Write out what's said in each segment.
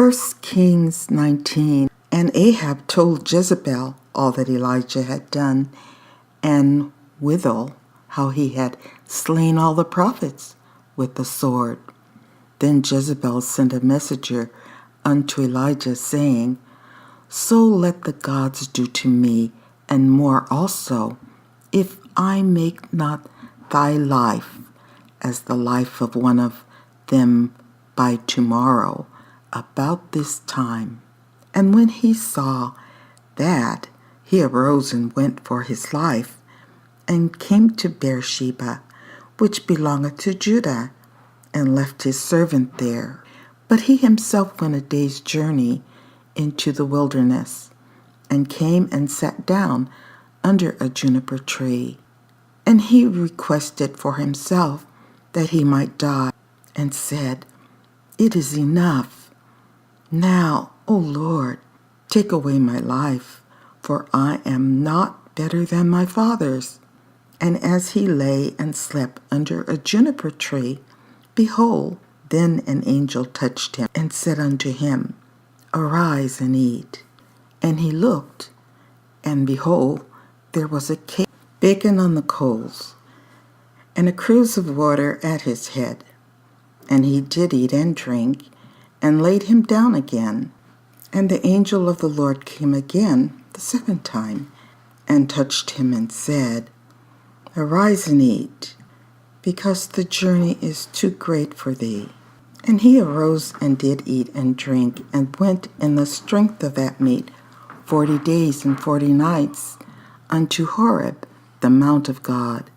1 Kings 19. And Ahab told Jezebel all that Elijah had done, and withal how he had slain all the prophets with the sword. Then Jezebel sent a messenger unto Elijah, saying, So let the gods do to me, and more also, if I make not thy life as the life of one of them by tomorrow, about this time. And when he saw that, he arose and went for his life, and came to Beersheba, which belongeth to Judah, and left his servant there. But he himself went a day's journey into the wilderness, and came and sat down under a juniper tree. And he requested for himself that he might die, and said, It is enough. Now, O Lord, take away my life, for I am not better than my fathers. And as he lay and slept under a juniper tree, behold, then an angel touched him, and said unto him, Arise and eat. And he looked, and behold, there was a cake baken on the coals, and a cruse of water at his head. And he did eat and drink, and laid him down again. And the angel of the Lord came again the second time, and touched him, and said, Arise and eat, because the journey is too great for thee. And he arose and did eat and drink, and went in the strength of that meat 40 days and 40 nights unto Horeb, the mount of God.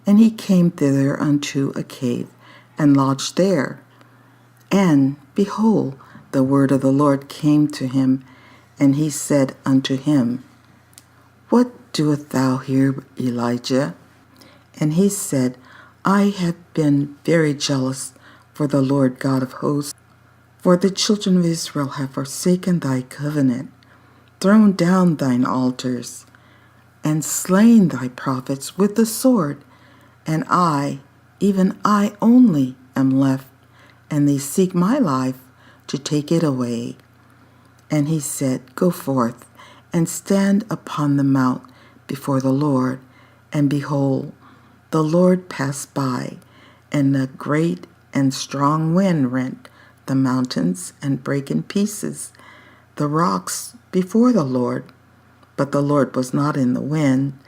And he came thither unto a cave, and lodged there. And, behold, the word of the Lord came to him, and he said unto him, What doest thou here, Elijah? And he said, I have been very jealous for the Lord God of hosts, for the children of Israel have forsaken thy covenant, thrown down thine altars, and slain thy prophets with the sword, and I, even I only, am left, and they seek my life to take it away. And he said, Go forth, and stand upon the mount before the Lord. And behold, the Lord passed by, and a great and strong wind rent the mountains, and brake in pieces the rocks before the Lord. But the Lord was not in the wind.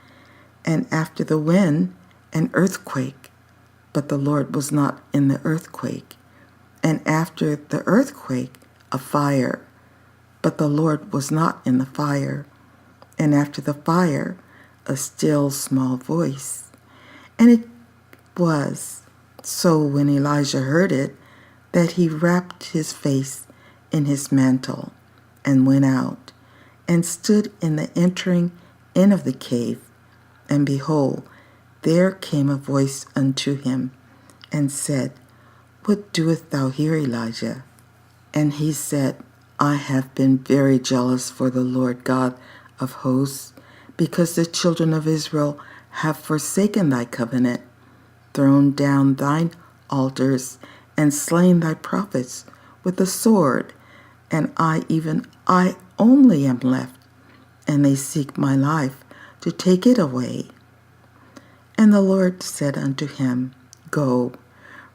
And after the wind, an earthquake. But the Lord was not in the earthquake. And after the earthquake, a fire. But the Lord was not in the fire. And after the fire, a still small voice. And it was so, when Elijah heard it, that he wrapped his face in his mantle, and went out, and stood in the entering in of the cave. And behold, there came a voice unto him, and said, What doest thou here, Elijah? And he said, I have been very jealous for the Lord God of hosts, because the children of Israel have forsaken thy covenant, thrown down thine altars, and slain thy prophets with the sword. And I, even I only, am left, and they seek my life to take it away. And the Lord said unto him, Go,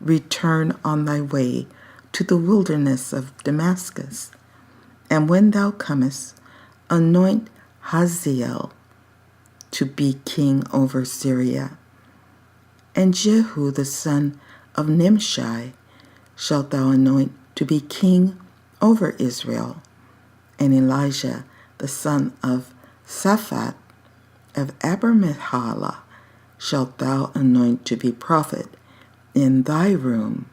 return on thy way to the wilderness of Damascus. And when thou comest, anoint Hazael to be king over Syria. And Jehu the son of Nimshi shalt thou anoint to be king over Israel. And Elijah the son of Shaphat of Abimathah shalt thou anoint to be prophet in thy room.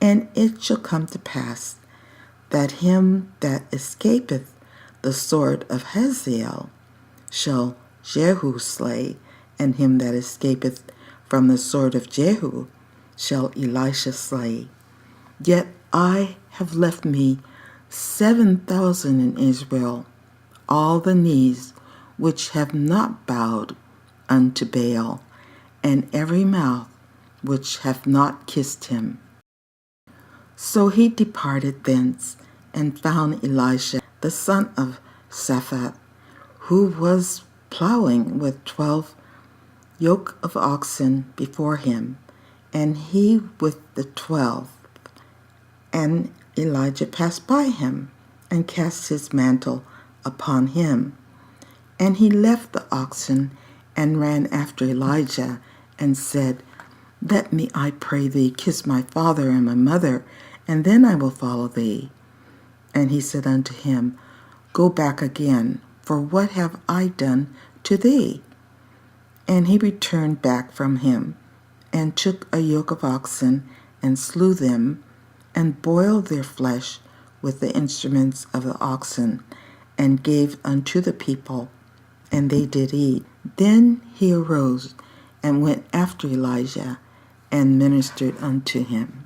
And it shall come to pass that him that escapeth the sword of Hazael shall Jehu slay, and him that escapeth from the sword of Jehu shall Elisha slay. Yet I have left me 7,000 in Israel, all the knees which have not bowed unto Baal, and every mouth which hath not kissed him. So he departed thence, and found Elisha, the son of Shaphat, who was plowing with 12 yoke of oxen before him, and he with the 12. And Elijah passed by him, and cast his mantle upon him. And he left the oxen, and ran after Elijah, and said, Let me, I pray thee, kiss my father and my mother, and then I will follow thee. And he said unto him, Go back again, for what have I done to thee? And he returned back from him, and took a yoke of oxen, and slew them, and boiled their flesh with the instruments of the oxen, and gave unto the people, and they did eat. Then he arose, and went after Elijah, and ministered unto him.